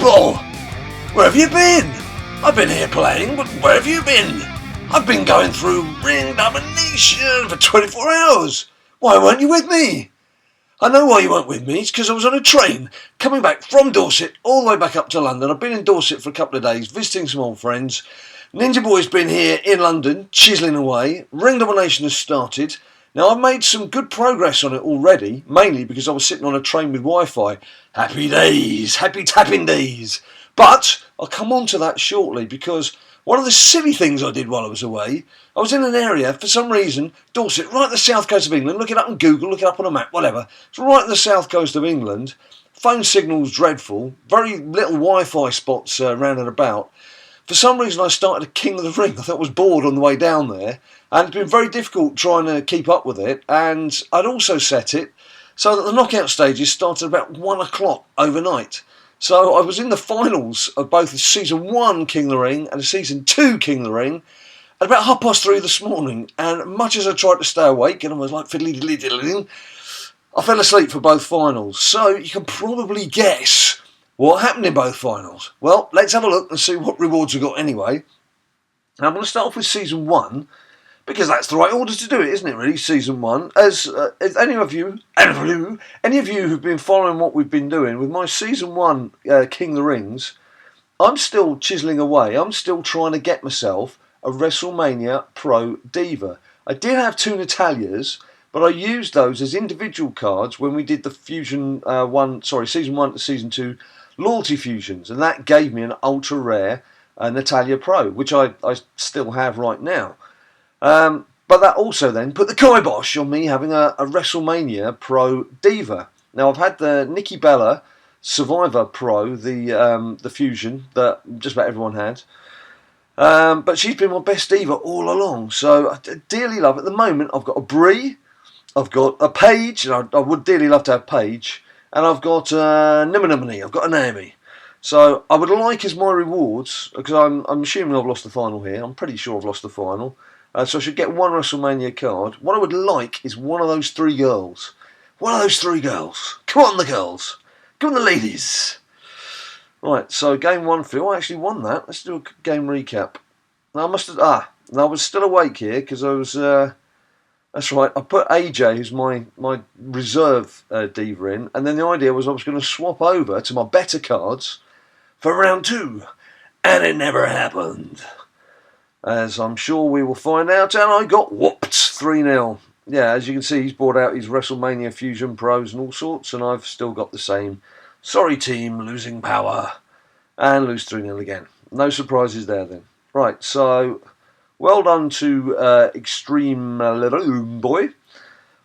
people! Where have you been? I've been here playing, but where have you been? I've been going through Ring Domination for 24 hours. Why weren't you with me? I know why you weren't with me. It's because I was on a train coming back from Dorset all the way back up to London. I've been in Dorset for a couple of days visiting some old friends. Ninja Boy's been here in London chiselling away. Ring Domination has started. Now, I've made some good progress on it already, mainly because I was sitting on a train with Wi-Fi. Happy days, happy tapping days. But I'll come on to that shortly, because one of the silly things I did while I was away, I was in an area, for some reason, Dorset, right at the south coast of England. Look it up on Google, look it up on a map, whatever. It's right at the south coast of England. Phone signal's dreadful. Very little Wi-Fi spots round and about. For some reason, I started a King of the Ring. I thought I was bored on the way down there. And it's been very difficult trying to keep up with it. And I'd also set it so that the knockout stages started about 1 o'clock overnight. So I was in the finals of both the Season 1 King of the Ring and the Season 2 King of the Ring at about 3:30 this morning. And much as I tried to stay awake, and I was like fiddly-diddly-diddling, I fell asleep for both finals. So you can probably guess what happened in both finals. Well, let's have a look and see what rewards we got anyway. Now, I'm going to start off with Season 1, because that's the right order to do it, isn't it, really, Season 1? As any of you who've been following what we've been doing, with my Season 1 King of the Rings, I'm still chiselling away. I'm still trying to get myself a WrestleMania Pro Diva. I did have 2 Natalias, but I used those as individual cards when we did the Season 1 to Season 2 Loyalty Fusions, and that gave me an ultra rare Natalia Pro, which I still have right now. But that also then put the kibosh on me having a WrestleMania Pro Diva. Now, I've had the Nikki Bella Survivor Pro, the fusion that just about everyone had. But she's been my best diva all along, so I dearly love it. At the moment, I've got a Brie, I've got a Paige, and I would dearly love to have Paige, and I've got Nimini, I've got a Naomi. So I would like as my rewards, because I'm assuming I've lost the final here. I'm pretty sure I've lost the final. So I should get 1 WrestleMania card. What I would like is one of those 3 girls. One of those 3 girls. Come on, the girls. Come on, the ladies. Right, so game 1, Phil. I actually won that. Let's do a game recap. Now, I was still awake here because I was... that's right, I put AJ, who's my reserve diva, in. And then the idea was I was going to swap over to my better cards for round 2. And it never happened, as I'm sure we will find out, and I got whooped 3-0. Yeah, as you can see, he's brought out his WrestleMania Fusion Pros and all sorts, and I've still got the same. Sorry, team, losing power, and lose 3-0 again. No surprises there then. Right, so well done to Extreme Little Boy.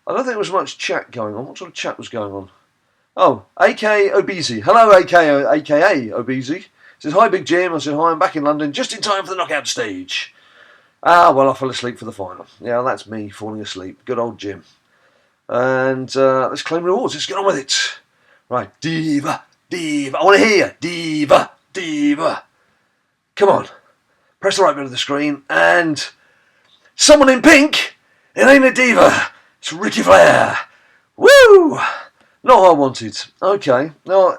I don't think there was much chat going on. What sort of chat was going on? Oh, AK Obese. Hello, AKA Obese. Says, hi, Big Jim. I said, hi, I'm back in London just in time for the knockout stage. Well, I fell asleep for the final. Yeah, that's me falling asleep. Good old Jim. And let's claim rewards. Let's get on with it. Right, Diva. I want to hear you. Diva. Come on. Press the right bit of the screen. And someone in pink. It ain't a diva. It's Ricky Flair. Woo! Not what I wanted. Okay. Now,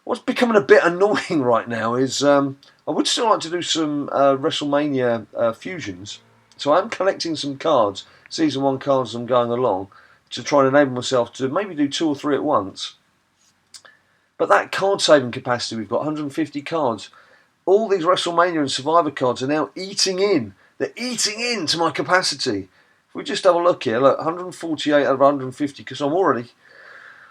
what's becoming a bit annoying right now is I would still like to do some WrestleMania fusions. So I'm collecting some cards, Season 1 cards as I'm going along, to try and enable myself to maybe do 2 or 3 at once. But that card saving capacity, we've got 150 cards. All these WrestleMania and Survivor cards are now eating in. They're eating into my capacity. If we just have a look here, look, 148 out of 150, because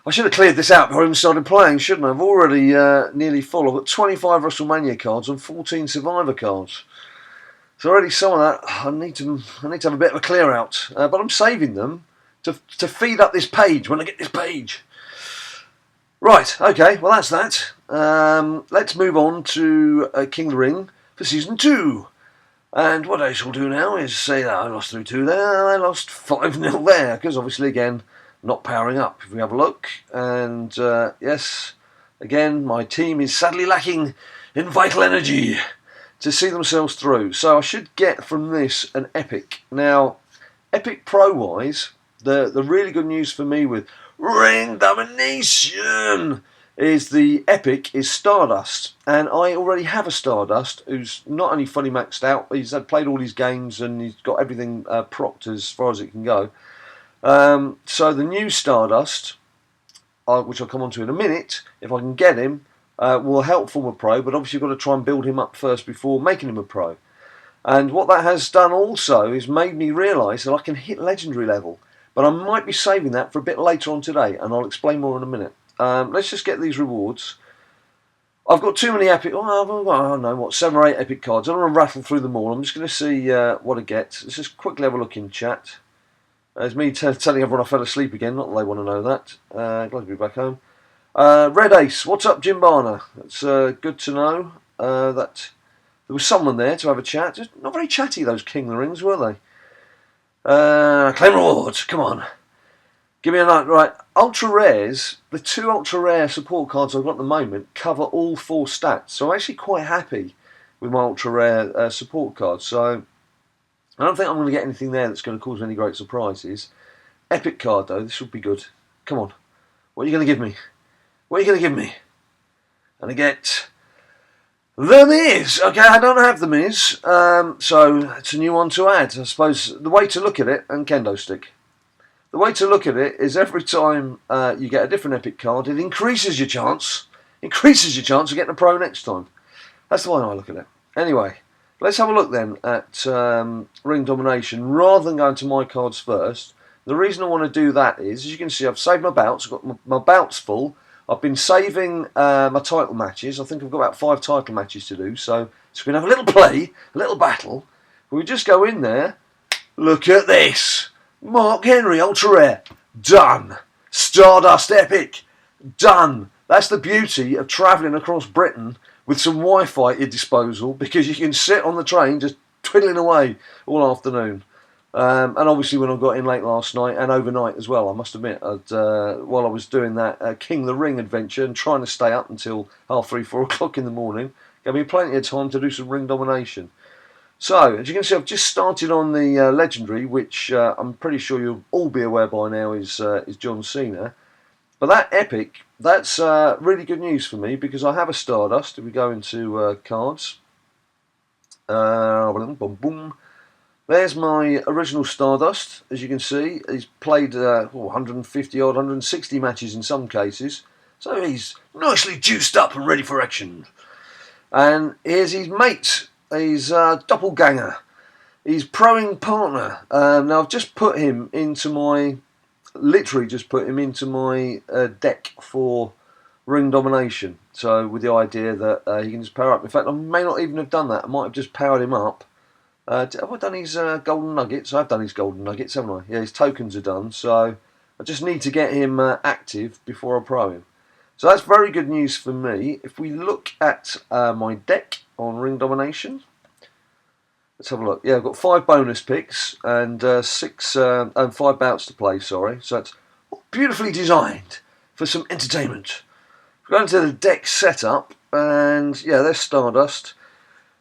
I should have cleared this out before I even started playing, shouldn't I? I've already nearly full. I've got 25 WrestleMania cards and 14 Survivor cards. So already some of that, I need to have a bit of a clear out. But I'm saving them to feed up this page when I get this page. Right, okay, well that's that. Let's move on to King of the Ring for Season 2. And what I shall do now is say that I lost 3-2 there, I lost 5-0 there, because obviously, again, not powering up. If we have a look, and yes, again, my team is sadly lacking in vital energy to see themselves through. So I should get from this an Epic. Now, Epic Pro-wise, the really good news for me with Ring Domination is the Epic is Stardust, and I already have a Stardust who's not only fully maxed out, he's had played all his games and he's got everything propped as far as it can go. So the new Stardust, which I'll come on to in a minute, if I can get him, will help form a pro, but obviously you've got to try and build him up first before making him a pro. And what that has done also is made me realise that I can hit legendary level, but I might be saving that for a bit later on today, and I'll explain more in a minute. Let's just get these rewards. I've got too many epic. I don't know what, 7 or 8 epic cards. I'm going to rattle through them all. I'm just going to see what I get. Let's just quickly have a look in chat. It's me telling everyone I fell asleep again. Not that they want to know that. Glad to be back home. Red Ace, what's up, Jimbana? It's good to know that there was someone there to have a chat. Just not very chatty, those King of the Rings, were they? Claim rewards. Come on. Give me a note. Right, ultra rares. The 2 ultra rare support cards I've got at the moment cover all 4 stats, so I'm actually quite happy with my ultra rare support cards. So I don't think I'm going to get anything there that's going to cause any great surprises. Epic card though, this would be good. Come on, what are you going to give me? What are you going to give me? And I get The Miz. Okay, I don't have The Miz, so it's a new one to add. I suppose the way to look at it, and Kendo Stick. The way to look at it is every time you get a different epic card, it increases your chance of getting a pro next time. That's the way I look at it. Anyway, let's have a look then at Ring Domination rather than going to my cards first. The reason I want to do that is, as you can see, I've saved my bouts. I've got my bouts full. I've been saving my title matches. I think I've got about 5 title matches to do. So we're going to have a little play, a little battle. We just go in there. Look at this. Mark Henry, ultra rare, done. Stardust epic, done. That's the beauty of travelling across Britain with some Wi-Fi at your disposal, because you can sit on the train just twiddling away all afternoon. And obviously when I got in late last night and overnight as well, I must admit, while I was doing that King of the Ring adventure and trying to stay up until 3:30, 4 o'clock in the morning, gave me plenty of time to do some Ring Domination. So, as you can see, I've just started on the Legendary, which I'm pretty sure you'll all be aware by now is John Cena. But that Epic, that's really good news for me, because I have a Stardust. If we go into cards, boom, boom. There's my original Stardust. As you can see, he's played 150 odd, 160 matches in some cases. So he's nicely juiced up and ready for action. And here's his mate. He's doppelganger. He's proing partner. Now I've just put him into my, literally just put him into my deck for Ring Domination. So with the idea that he can just power up. In fact, I may not even have done that. I might have just powered him up. Have I done his golden nuggets? I've done his golden nuggets, haven't I? Yeah, his tokens are done. So I just need to get him active before I pro him. So that's very good news for me. If we look at my deck on Ring Domination, let's have a look. Yeah, I've got 5 bonus picks and 5 bouts to play. Sorry, so it's beautifully designed for some entertainment. We're going to the deck setup, and yeah, there's Stardust.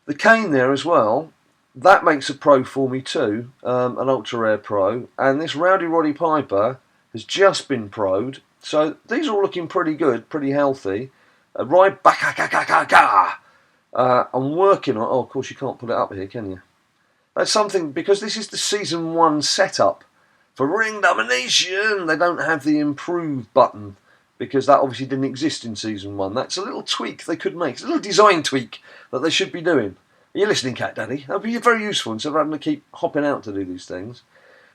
The Kane there as well. That makes a pro for me too, an ultra rare pro. And this Rowdy Roddy Piper has just been pro'd. So these are all looking pretty good, pretty healthy. Ryback, I'm working on. Oh, of course you can't put it up here, can you? That's something, because this is the season 1 setup for Ring Domination. They don't have the improve button, because that obviously didn't exist in season 1. That's a little tweak they could make. It's a little design tweak that they should be doing. Are you listening, Cat Daddy? That would be very useful instead of having to keep hopping out to do these things.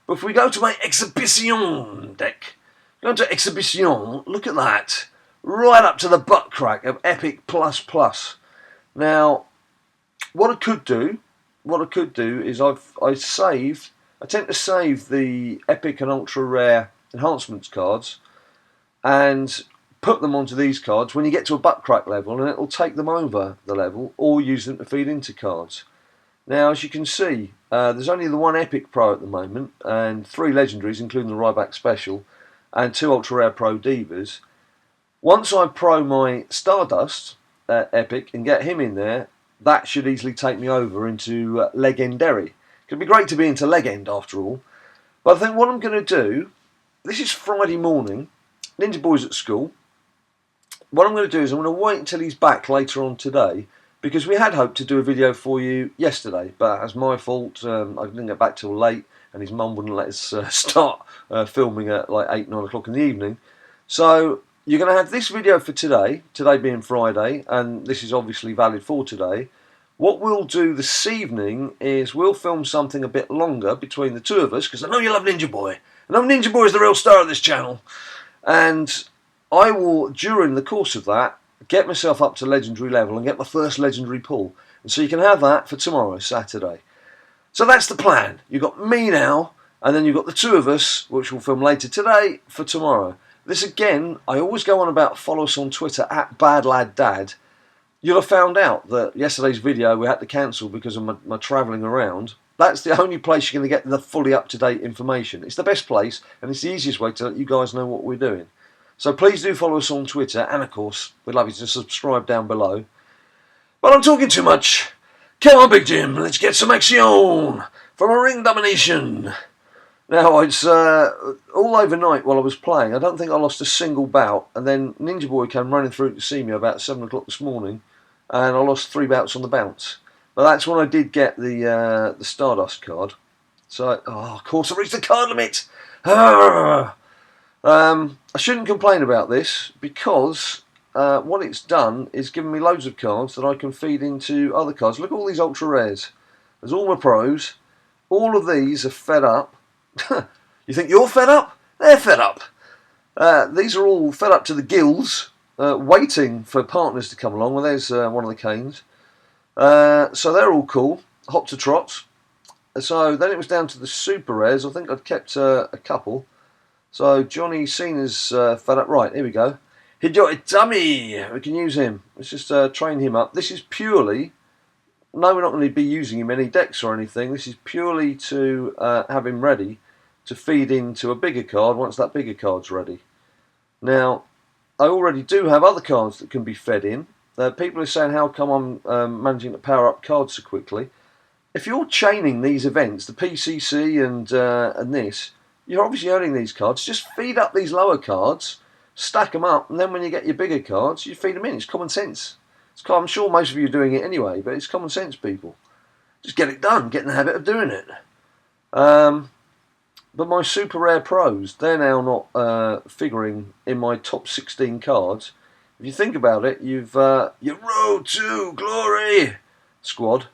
But if we go to my Exhibition deck, go to Exhibition, look at that. Right up to the butt crack of Epic Plus Plus. Now, what I could do is I tend to save the Epic and Ultra Rare Enhancements cards and put them onto these cards when you get to a butt crack level, and it'll take them over the level, or use them to feed into cards. Now, as you can see, there's only the 1 Epic Pro at the moment, and 3 Legendaries, including the Ryback Special, and 2 Ultra Rare Pro Divas. Once I pro my Stardust Epic and get him in there, that should easily take me over into Legendary. It'd be great to be into Legend after all. But I think what I'm going to do, this is Friday morning, Ninja Boy's at school. what I'm going to do is I'm going to wait until he's back later on today, because we had hoped to do a video for you yesterday, but that's my fault. I didn't get back till late, and his mum wouldn't let us start filming at like 8, 9 o'clock in the evening. So you're going to have this video for today being Friday, and this is obviously valid for today. What we'll do this evening is we'll film something a bit longer between the two of us, because I know you love Ninja Boy. I know Ninja Boy is the real star of this channel. And I will, during the course of that, get myself up to legendary level and get my first legendary pull. And so you can have that for tomorrow, Saturday. So that's the plan. You've got me now, and then you've got the two of us, which we'll film later today, for tomorrow. This again, I always go on about, follow us on Twitter, at BadLadDad. You'll have found out that yesterday's video we had to cancel because of my travelling around. That's the only place you're going to get the fully up-to-date information. It's the best place, and it's the easiest way to let you guys know what we're doing. So please do follow us on Twitter, and of course, we'd love you to subscribe down below. But I'm talking too much. Come on, Big Jim, let's get some action from a ring domination. Now, it's all overnight while I was playing. I don't think I lost a single bout, and then Ninja Boy came running through to see me about 7 o'clock this morning, and I lost 3 bouts on the bounce. But that's when I did get the Stardust card. So, of course, I reached the card limit. I shouldn't complain about this, because what it's done is given me loads of cards that I can feed into other cards. Look at all these ultra rares. There's all my pros. All of these are fed up. You think you're fed up? They're fed up. These are all fed up to the gills, waiting for partners to come along. Well, there's one of the canes. So they're all cool. Hop to trot. So then it was down to the super rares. I think I'd kept a couple. So Johnny Cena's fed up. Right, here we go. Hideo Itami. We can use him. Let's just train him up. This is purely... No, we're not going to be using him any decks or anything. This is purely to have him ready to feed into a bigger card once that bigger card's ready. Now, I already do have other cards that can be fed in. People are saying, how come I'm managing to power up cards so quickly? If you're chaining these events, the PCC and this, you're obviously owning these cards. Just feed up these lower cards, stack them up, and then when you get your bigger cards, you feed them in. It's common sense. I'm sure most of you are doing it anyway, but it's common sense, people. Just get it done. Get in the habit of doing it. But my super rare pros, they're now not figuring in my top 16 cards. If you think about it, you've your Road to Glory squad,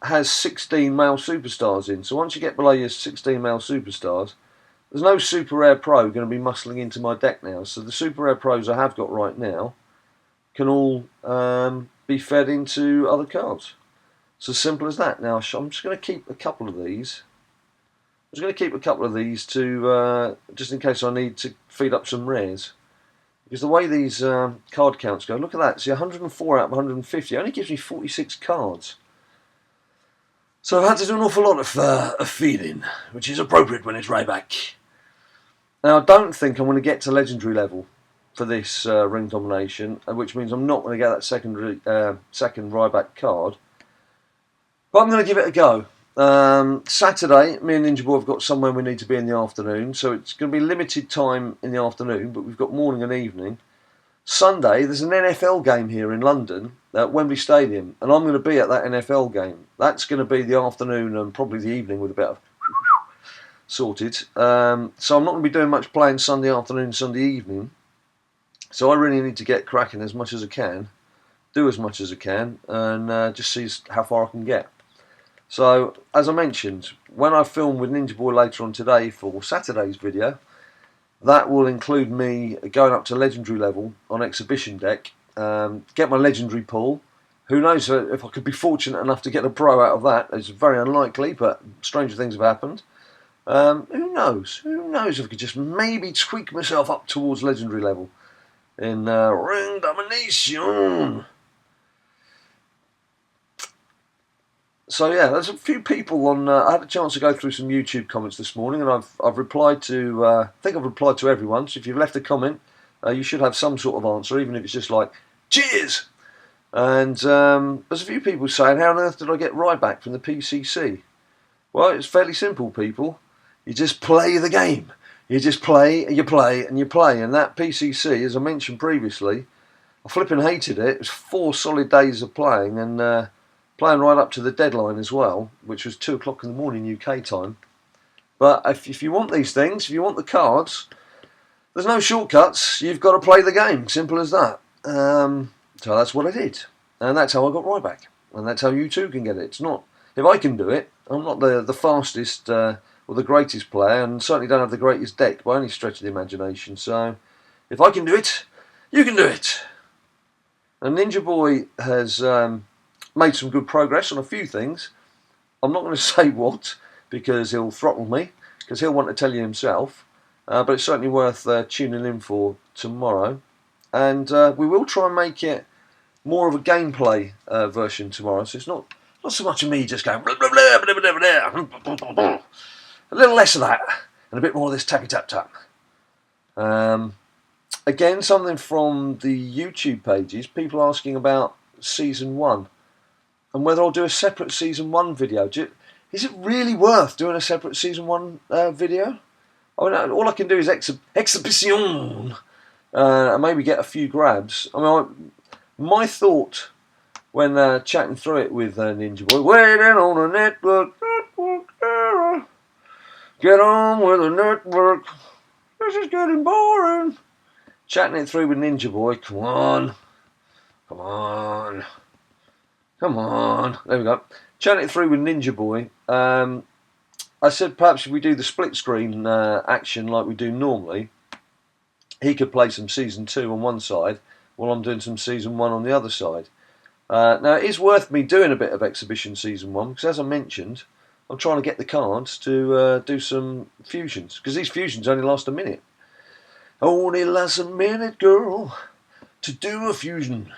has 16 male superstars in. So once you get below your 16 male superstars, there's no super rare pro going to be muscling into my deck now. So the super rare pros I have got right now can all be fed into other cards. It's as simple as that. Now I'm just going to keep a couple of these. I'm just going to keep a couple of these to just in case I need to feed up some rares. Because the way these card counts go, look at that. See, 104 out of 150 only gives me 46 cards. So I've had to do an awful lot of feeding, which is appropriate when it's Ryback. Now I don't think I'm going to get to legendary level for this ring domination, which means I'm not going to get that second Ryback card. But I'm going to give it a go. Saturday, me and Ninja Boy have got somewhere we need to be in the afternoon, so it's going to be limited time in the afternoon, but we've got morning and evening. Sunday, there's an NFL game here in London at Wembley Stadium, and I'm going to be at that NFL game. That's going to be the afternoon and probably the evening with a bit of sorted. So I'm not going to be doing much playing Sunday afternoon, Sunday evening. So I really need to get cracking as much as I can, do as much as I can, and just see how far I can get. So, as I mentioned, when I film with Ninja Boy later on today for Saturday's video, that will include me going up to legendary level on exhibition deck, get my legendary pull. Who knows if I could be fortunate enough to get a pro out of that. It's very unlikely, but stranger things have happened. Who knows? Who knows if I could just maybe tweak myself up towards legendary level in ring domination. So yeah, there's a few people on. I had a chance to go through some YouTube comments this morning, and I've replied to. I think I've replied to everyone. So if you've left a comment, you should have some sort of answer, even if it's just like "cheers." And there's a few people saying, "How on earth did I get Ryback from the PCC?" Well, it's fairly simple, people. You just play the game. You just play, and you play, and you play. And that PCC, as I mentioned previously, I flipping hated it. It was 4 solid days of playing, and playing right up to the deadline as well, which was 2 o'clock in the morning UK time. But if you want these things, if you want the cards, there's no shortcuts. You've got to play the game. Simple as that. So that's what I did. And that's how I got Ryback. And that's how you too can get it. It's not, if I can do it, I'm not the fastest or the greatest player, and certainly don't have the greatest deck by any stretch of the imagination. So if I can do it, you can do it. And Ninja Boy has made some good progress on a few things. I'm not going to say what, because he'll throttle me, because he'll want to tell you himself. But it's certainly worth tuning in for tomorrow. And we will try and make it more of a gameplay version tomorrow. So it's not so much of me just going blah, blah, blah, blah, blah, blah, blah, blah. A little less of that, and a bit more of this tappy tap tap. Again, something from the YouTube pages, people asking about Season 1 and whether I'll do a separate Season 1 video. Is it really worth doing a separate Season 1 video? I mean, all I can do is exhibition and maybe get a few grabs. I mean, my thought when chatting through it with Ninja Boy, waiting on a network error. Get on with the network. This is getting boring. Chatting it through with Ninja Boy. Come on. Come on. Come on. There we go. Chatting it through with Ninja Boy. I said perhaps if we do the split screen action like we do normally, he could play some Season 2 on one side while I'm doing some Season 1 on the other side. Now, it is worth me doing a bit of Exhibition Season 1, because as I mentioned, I'm trying to get the cards to do some fusions, because these fusions only last a minute. Only lasts a minute, girl, to do a fusion.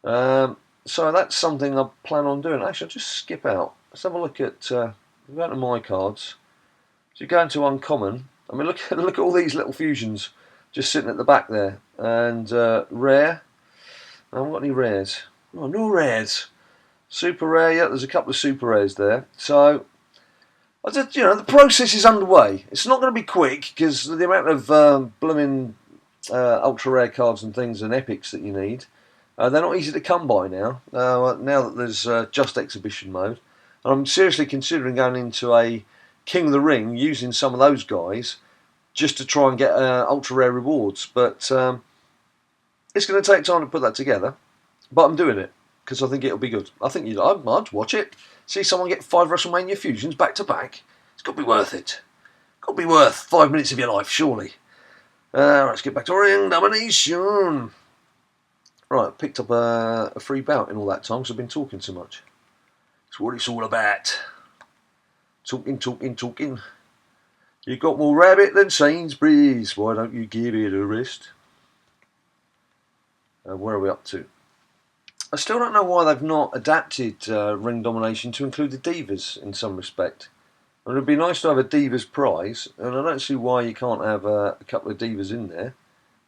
So that's something I plan on doing. Actually, I'll just skip out. Let's have a look at, go to my cards. So you go into Uncommon. I mean, look at all these little fusions just sitting at the back there. And rare. I haven't got any rares. Oh, no rares. Super rare, yeah, there's a couple of super rares there. So, I just, the process is underway. It's not going to be quick, because the amount of blooming ultra rare cards and things and epics that you need, they're not easy to come by now. Now that there's just exhibition mode. And I'm seriously considering going into a King of the Ring, using some of those guys, just to try and get ultra rare rewards. But it's going to take time to put that together, but I'm doing it because I think it'll be good. I think I'd watch it. See someone get 5 WrestleMania fusions back to back. It's got to be worth it. Got to be worth 5 minutes of your life, surely. Let's get back to Ring Domination. Right, picked up a free bout in all that time because I've been talking too much. It's what it's all about. Talking. You got more rabbit than Sainsbury's. Why don't you give it a rest? Where are we up to? I still don't know why they've not adapted Ring Domination to include the Divas in some respect. I mean, it'd be nice to have a Divas prize, and I don't see why you can't have a couple of Divas in there,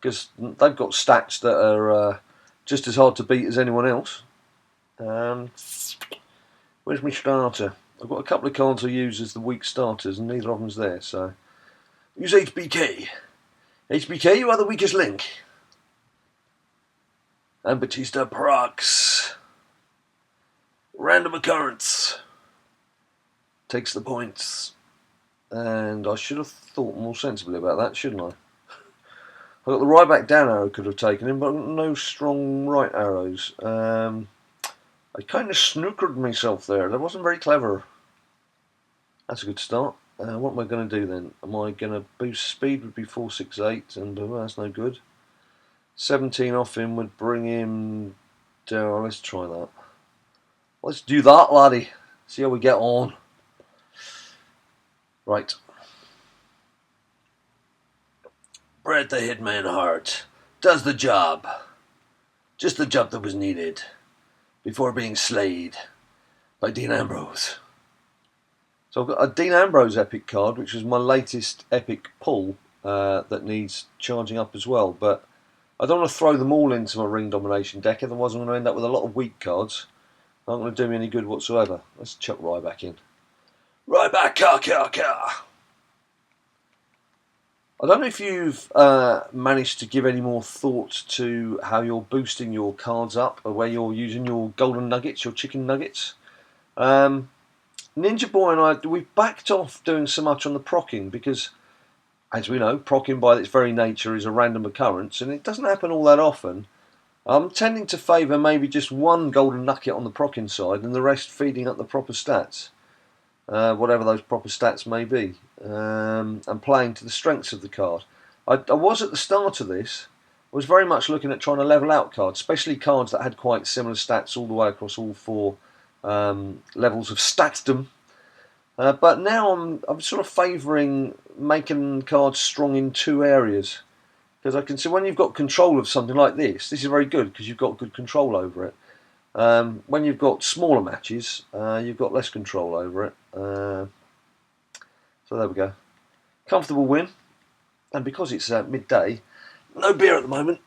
because they've got stats that are just as hard to beat as anyone else. Where's my starter? I've got a couple of cards I use as the weak starters, and neither of them's there, so... Use HBK. HBK, you are the weakest link. And Batista procs. Random occurrence. Takes the points. And I should have thought more sensibly about that, shouldn't I? I got the Ryback down arrow could have taken him, but no strong right arrows. I kind of snookered myself there. That wasn't very clever. That's a good start. What am I going to do then? Am I going to boost speed? Would be 468, and that's no good. 17 off him would bring him down. Let's try that. Let's do that, laddie. See how we get on. Right. Bret the Hitman Hart does the job. Just the job that was needed before being slayed by Dean Ambrose. So I've got a Dean Ambrose epic card, which was my latest epic pull that needs charging up as well. But I don't want to throw them all into my Ring Domination deck, otherwise I'm going to end up with a lot of weak cards. Not going to do me any good whatsoever. Let's chuck Ryback in. Ryback, car. I don't know if you've managed to give any more thought to how you're boosting your cards up, or where you're using your golden nuggets, your chicken nuggets. Ninja Boy and I, we've backed off doing so much on the procking because, as we know, procking by its very nature is a random occurrence, and it doesn't happen all that often. I'm tending to favour maybe just one golden nugget on the procking side and the rest feeding up the proper stats, whatever those proper stats may be, and playing to the strengths of the card. I was at the start of this, I was very much looking at trying to level out cards, especially cards that had quite similar stats all the way across all four levels of stackdom. But now I'm sort of favouring making cards strong in two areas. Because I can see when you've got control of something like this is very good because you've got good control over it. When you've got smaller matches, you've got less control over it. So there we go. Comfortable win. And because it's midday, no beer at the moment,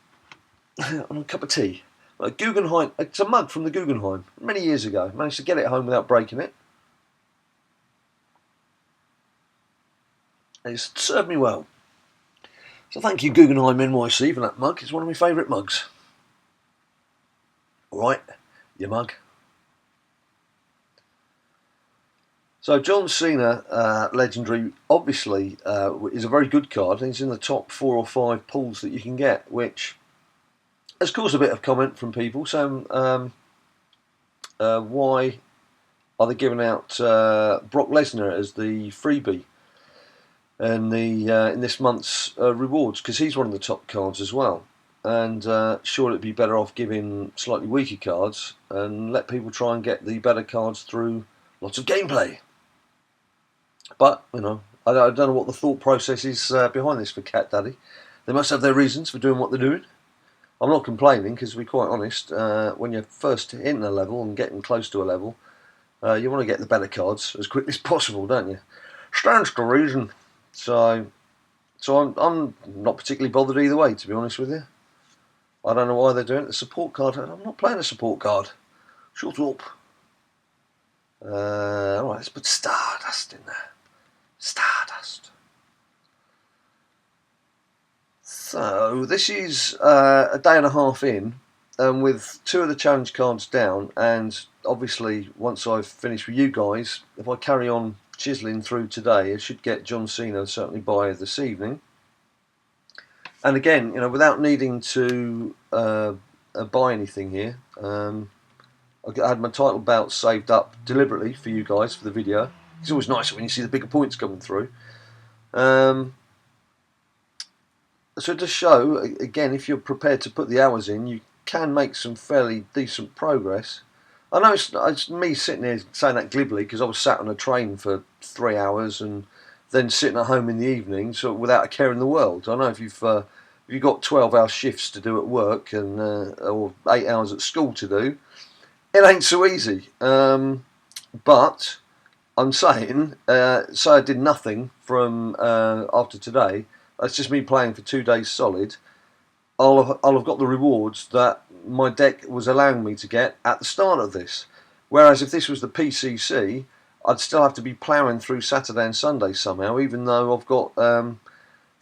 and a cup of tea. Guggenheim, it's a mug from the Guggenheim, many years ago. Managed to get it home without breaking it. And it's served me well. So thank you, Guggenheim NYC, for that mug. It's one of my favourite mugs. Alright, your mug. So John Cena, Legendary, obviously is a very good card. He's in the top 4 or 5 pulls that you can get, which has caused a bit of comment from people. So why are they giving out Brock Lesnar as the freebie in this month's rewards, because he's one of the top cards as well, and sure, it'd be better off giving slightly weaker cards and let people try and get the better cards through lots of gameplay. But you know, I don't know what the thought process is behind this for Cat Daddy. They must have their reasons for doing what they're doing. I'm not complaining, because to be quite honest, when you're first hitting a level and getting close to a level, you want to get the better cards as quickly as possible, don't you? Stands to reason. So I'm not particularly bothered either way, to be honest with you. I don't know why they're doing it. The support card, I'm not playing a support card. Shut up. Alright, let's put Stardust in there. Stardust. So this is a day and a half in, and with 2 of the challenge cards down, and obviously once I've finished with you guys, if I carry on chiseling through today, I should get John Cena certainly by this evening. And again, you know, without needing to buy anything here, I had my title bout saved up deliberately for you guys for the video. It's always nicer when you see the bigger points coming through. So to show, again, if you're prepared to put the hours in, you can make some fairly decent progress. I know it's me sitting here saying that glibly because I was sat on a train for 3 hours and then sitting at home in the evening, so without a care in the world. I know if you've got 12-hour shifts to do at work and or 8 hours at school to do, it ain't so easy. But I'm saying, so I did nothing from after today. That's just me playing for 2 days solid. I'll have got the rewards that my deck was allowing me to get at the start of this. Whereas if this was the PCC, I'd still have to be ploughing through Saturday and Sunday somehow, even though I've got the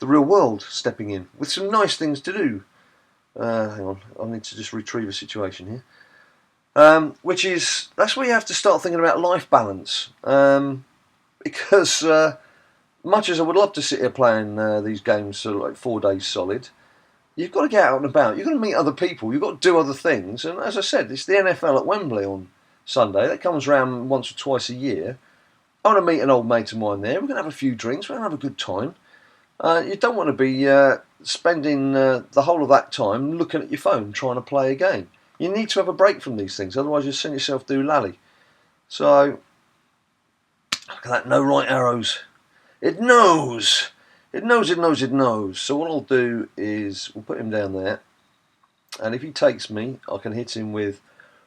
real world stepping in with some nice things to do. Hang on, I need to just retrieve a situation here. That's where you have to start thinking about life balance. Because much as I would love to sit here playing these games for like 4 days solid, you've got to get out and about. You've got to meet other people. You've got to do other things. And as I said, it's the NFL at Wembley on Sunday. That comes around once or twice a year. I want to meet an old mate of mine there. We're going to have a few drinks. We're going to have a good time. You don't want to be spending the whole of that time looking at your phone trying to play a game. You need to have a break from these things. Otherwise, you'll send yourself do lally. So, look at that. No right arrows. It knows. It knows, it knows, it knows. So what I'll do is we'll put him down there. And if he takes me, I can hit him with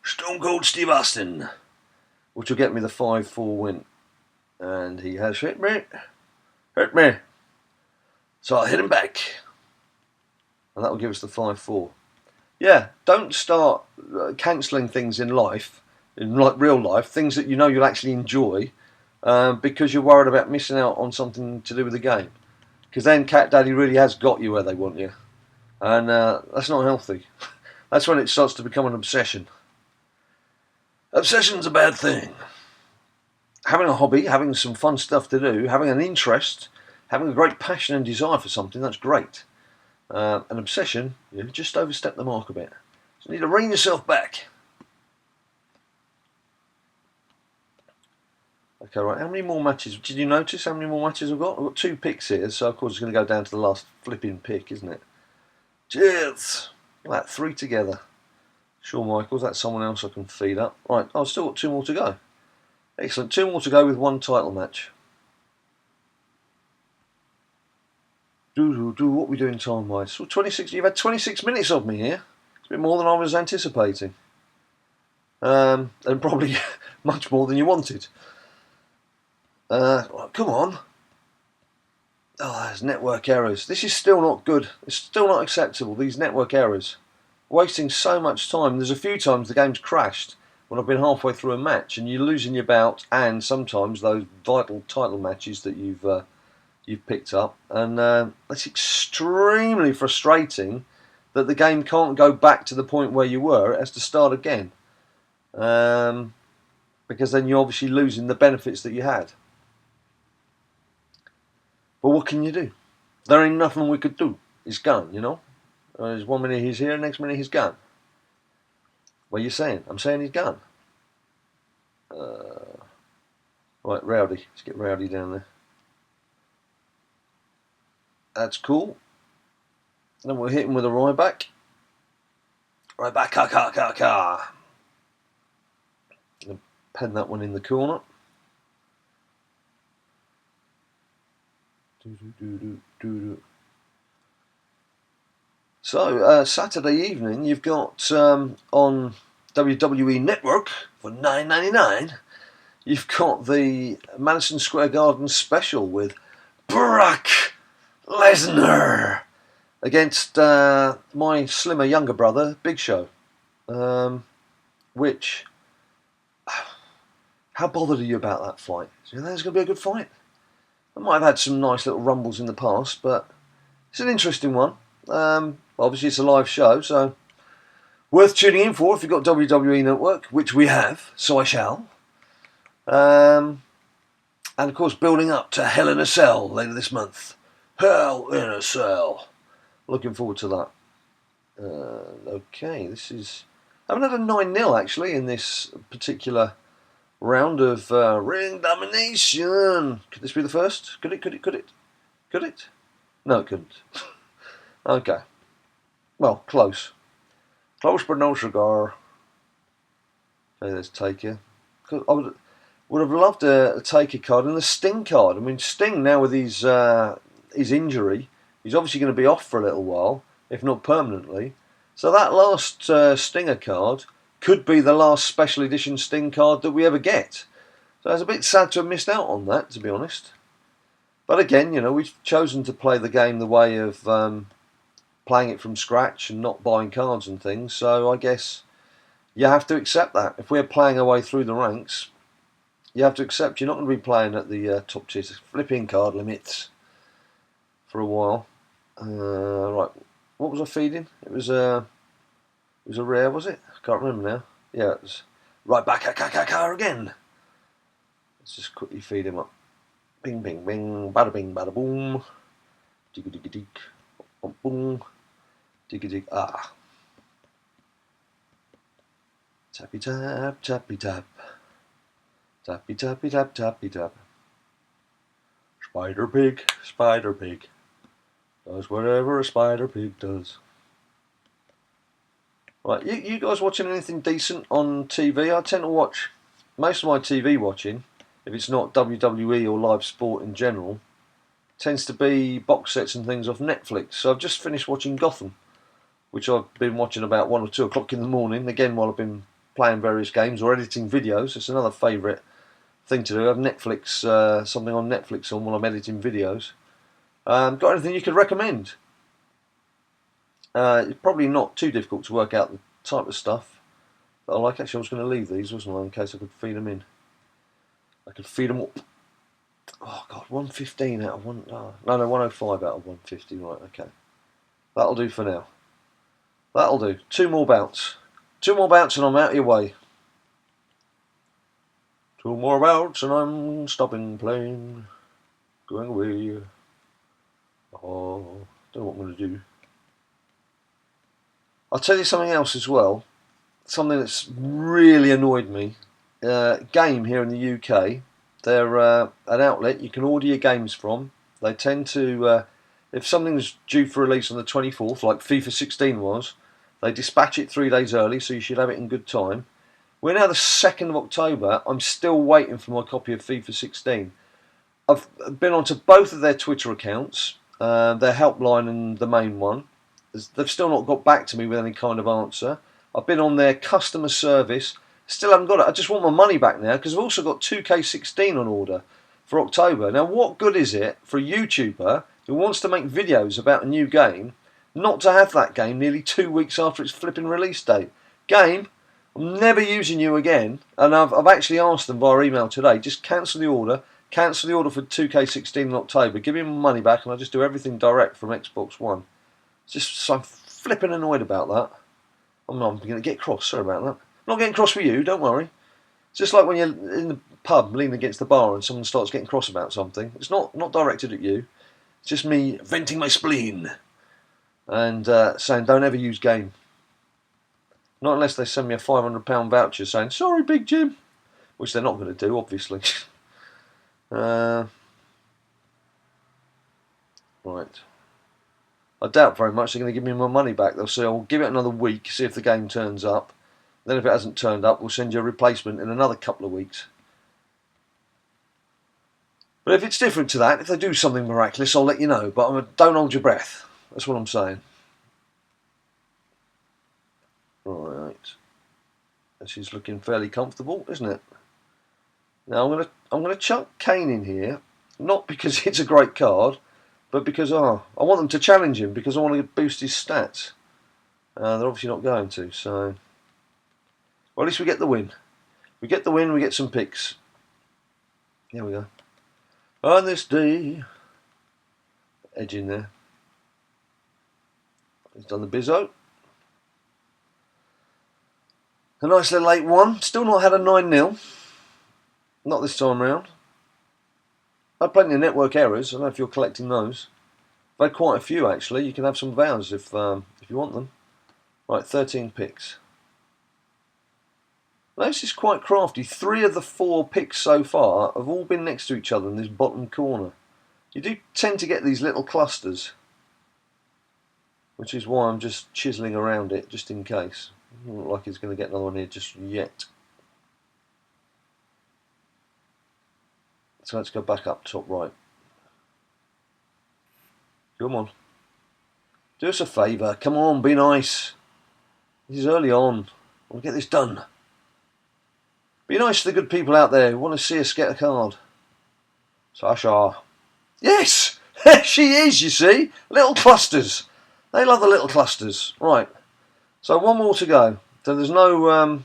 Stone Cold Steve Austin, which will get me the 5-4 win. And he has hit me. Hit me. So I'll hit him back. And that will give us the 5-4. Yeah, don't start cancelling things in life, in like real life, things that you know you'll actually enjoy, because you're worried about missing out on something to do with the game. Because then Cat Daddy really has got you where they want you. And that's not healthy. That's when it starts to become an obsession. Obsession's a bad thing. Having a hobby, having some fun stuff to do, having an interest, having a great passion and desire for something, that's great. An obsession, you just overstep the mark a bit. So you need to rein yourself back. Okay, right, how many more matches? Did you notice how many more matches I've got? I've got 2 picks here, so of course it's going to go down to the last flipping pick, isn't it? Cheers! Like 3 together. Shawn Michaels, that's someone else I can feed up. Right, I've still got 2 more to go. Excellent, 2 more to go with 1 title match. What are we doing time-wise? Well, 26. You've had 26 minutes of me here. It's a bit more than I was anticipating. And probably much more than you wanted. Come on. Oh, there's network errors. This is still not good. It's still not acceptable, these network errors. Wasting so much time. There's a few times the game's crashed when I've been halfway through a match and you're losing your bout and sometimes those vital title matches that you've picked up. And it's extremely frustrating that the game can't go back to the point where you were. It has to start again. Because then you're obviously losing the benefits that you had. But what can you do? There ain't nothing we could do. He's gone, you know. There's 1 minute he's here, next minute he's gone. What are you saying? I'm saying he's gone. Right, Rowdy. Let's get Rowdy down there. That's cool. Then we'll hit him with a Ryback. Ryback, ka. Pen that one in the corner. So, Saturday evening, you've got on WWE Network for $9.99, you've got the Madison Square Garden special with Brock Lesnar against my slimmer younger brother, Big Show. Which, how bothered are you about that fight? Do you think it's going to be a good fight? I might have had some nice little rumbles in the past, but it's an interesting one. Obviously, it's a live show, so worth tuning in for if you've got WWE Network, which we have, so I shall. And of course, building up to Hell in a Cell later this month. Hell in a Cell. Looking forward to that. Okay, this is... I haven't had a 9-0 actually in this particular round of Ring Domination. Could this be the first? Could it? Could it? No, it couldn't. Okay. Well, close. Close but no cigar. Okay, there's Taker. I would have loved a Taker card and a Sting card. I mean, Sting now with his injury, he's obviously going to be off for a little while, if not permanently. So that last Stinger card could be the last special edition Sting card that we ever get. So it's a bit sad to have missed out on that, to be honest. But again, you know, we've chosen to play the game the way of playing it from scratch and not buying cards and things. So I guess you have to accept that. If we're playing our way through the ranks, you have to accept you're not going to be playing at the top tier flipping card limits for a while. Right, what was I feeding? It was a rare, was it? I can't remember now. Yeah, it was right back again. Let's just quickly feed him up. Bing, bing, bing, bada bing, bada boom. Digga digga dig. Boom, boom. Digga dig. Ah. Tappy tap, tappy tap. Tappy tappy tap, tappy tap. Spider pig, spider pig. Does whatever a spider pig does. Right, you guys watching anything decent on TV? I tend to watch most of my TV watching, if it's not WWE or live sport in general, tends to be box sets and things off Netflix. So I've just finished watching Gotham, which I've been watching about 1 or 2 o'clock in the morning, again while I've been playing various games or editing videos. It's another favourite thing to do. I have Netflix, something on Netflix on while I'm editing videos. Got anything you could recommend? It's probably not too difficult to work out the type of stuff that I like. Actually, I was going to leave these, wasn't I, in case I could feed them in. I could feed them up. Oh God, 115 out of one. Oh, no, 105 out of 150. Right, okay. That'll do for now. That'll do. 2 more bouts. 2 more bouts and I'm out of your way. 2 more bouts and I'm stopping playing. Going away. Oh, don't know what I'm going to do. I'll tell you something else as well. Something that's really annoyed me. Game here in the UK. They're an outlet you can order your games from. They tend to, if something's due for release on the 24th, like FIFA 16 was, they dispatch it 3 days early, so you should have it in good time. We're now the 2nd of October. I'm still waiting for my copy of FIFA 16. I've been onto both of their Twitter accounts, their helpline and the main one. They've still not got back to me with any kind of answer. I've been on their customer service. Still haven't got it. I just want my money back now because I've also got 2K16 on order for October. Now, what good is it for a YouTuber who wants to make videos about a new game not to have that game nearly 2 weeks after its flipping release date? Game, I'm never using you again. And I've actually asked them via email today, just cancel the order. Cancel the order for 2K16 in October. Give me my money back and I'll just do everything direct from Xbox One. Just so I'm flipping annoyed about that. I'm going to get cross. Sorry about that. I'm not getting cross with you. Don't worry. It's just like when you're in the pub leaning against the bar and someone starts getting cross about something. It's not directed at you. It's just me venting my spleen and saying don't ever use game. Not unless they send me a £500 voucher saying sorry, Big Jim, which they're not going to do, obviously. Right. I doubt very much they're going to give me my money back. They'll say, I'll give it another week, see if the game turns up. Then if it hasn't turned up, we'll send you a replacement in another couple of weeks. But if it's different to that, if they do something miraculous, I'll let you know. But don't hold your breath. That's what I'm saying. Right. This is looking fairly comfortable, isn't it? Now I'm gonna chuck Kane in here, not because it's a great card, but because I want them to challenge him because I want to boost his stats. They're obviously not going to, so well, at least we get the win. We get the win. We get some picks. Here we go. On this day, edge in there. He's done the bizzo. A nice little 8-1. Still not had a 9-0. Not this time round. I've plenty of network errors. I don't know if you're collecting those. I've had quite a few actually. You can have some vows if you want them. Right, 13 picks. Now, this is quite crafty. 3 of the 4 picks so far have all been next to each other in this bottom corner. You do tend to get these little clusters, which is why I'm just chiselling around it just in case. Doesn't look like he's going to get another one here just yet. So let's go back up top right. Come on. Do us a favour. Come on, be nice. This is early on. I want to get this done. Be nice to the good people out there who want to see us get a card. Sasha. Yes! There she is, you see. Little clusters. They love the little clusters. Right. So 1 more to go. So there's no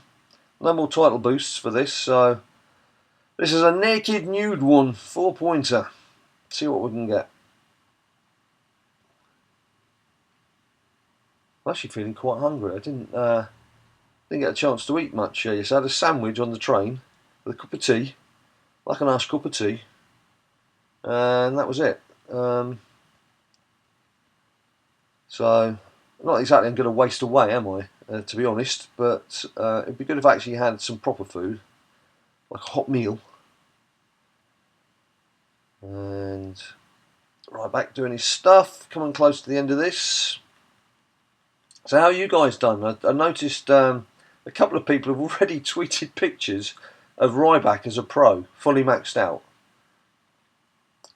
more title boosts for this. So this is a naked nude one. 4-pointer. See what we can get. I'm actually feeling quite hungry. I didn't get a chance to eat much. Yes, I had a sandwich on the train with a cup of tea, like a nice cup of tea, and that was it. So, not exactly I'm going to waste away, am I? To be honest, but it'd be good if I actually had some proper food, like a hot meal. And Ryback doing his stuff, coming close to the end of this. So how are you guys done? I noticed a couple of people have already tweeted pictures of Ryback as a pro, fully maxed out.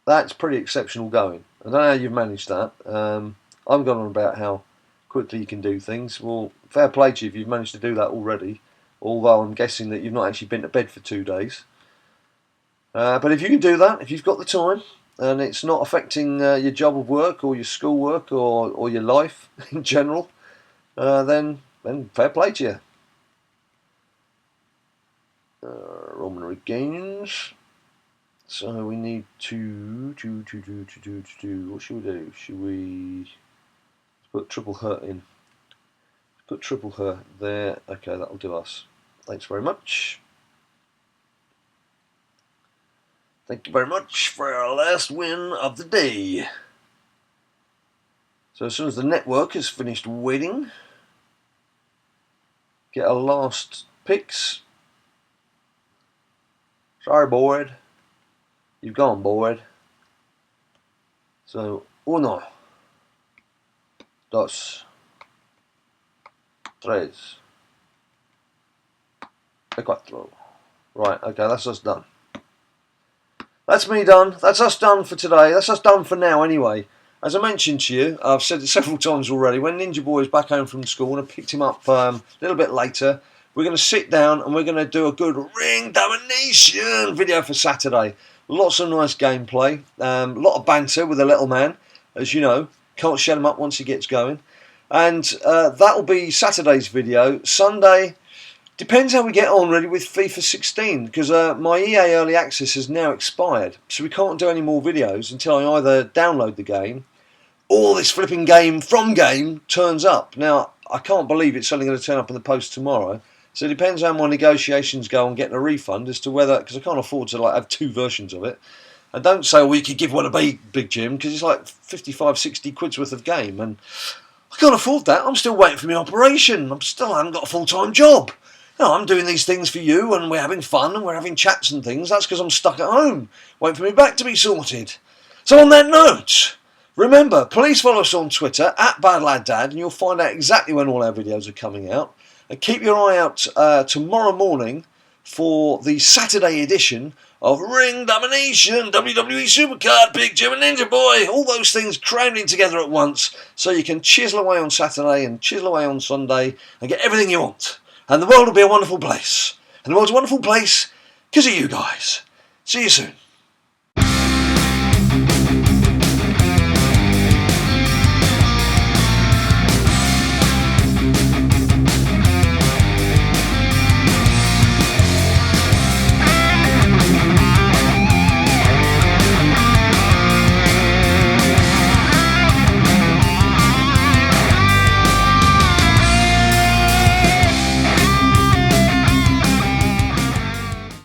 That's pretty exceptional going. I don't know how you've managed that. I'm going on about how quickly you can do things. Well, fair play to you if you've managed to do that already, although I'm guessing that you've not actually been to bed for 2 days. But if you can do that, if you've got the time, and it's not affecting your job of work or your school work or your life in general, then fair play to you. Roman regains. So we need to what should we do? Should we put triple hurt in? Put triple hurt there. Okay, that'll do us. Thanks very much. Thank you very much for our last win of the day. So as soon as the network is finished waiting, get our last picks. Sorry, board. You've gone, board. So, 1, 2, 3, 4. Right, okay, that's us done. That's me done. That's us done for today. That's us done for now anyway. As I mentioned to you, I've said it several times already, when Ninja Boy is back home from school, and I picked him up a little bit later, we're going to sit down and we're going to do a good Ring Domination video for Saturday. Lots of nice gameplay, a lot of banter with the little man, as you know. Can't shut him up once he gets going. And that'll be Saturday's video. Sunday, depends how we get on really with FIFA 16, because my EA Early Access has now expired. So we can't do any more videos until I either download the game or this flipping game from game turns up. Now, I can't believe it's only going to turn up in the post tomorrow. So it depends how my negotiations go on getting a refund as to whether, because I can't afford to like have 2 versions of it. And don't say, well, you could give one away, Big Jim, because it's like 55, 60 quid's worth of game. And I can't afford that. I'm still waiting for my operation. I haven't got a full-time job. No, I'm doing these things for you, and we're having fun, and we're having chats and things. That's because I'm stuck at home, waiting for my back to be sorted. So on that note, remember, please follow us on Twitter, @BadLadDad, and you'll find out exactly when all our videos are coming out. And keep your eye out tomorrow morning for the Saturday edition of Ring Domination, WWE SuperCard, Big Jim and Ninja Boy. All those things crammed in together at once, so you can chisel away on Saturday and chisel away on Sunday and get everything you want. And the world will be a wonderful place. And the world's a wonderful place because of you guys. See you soon.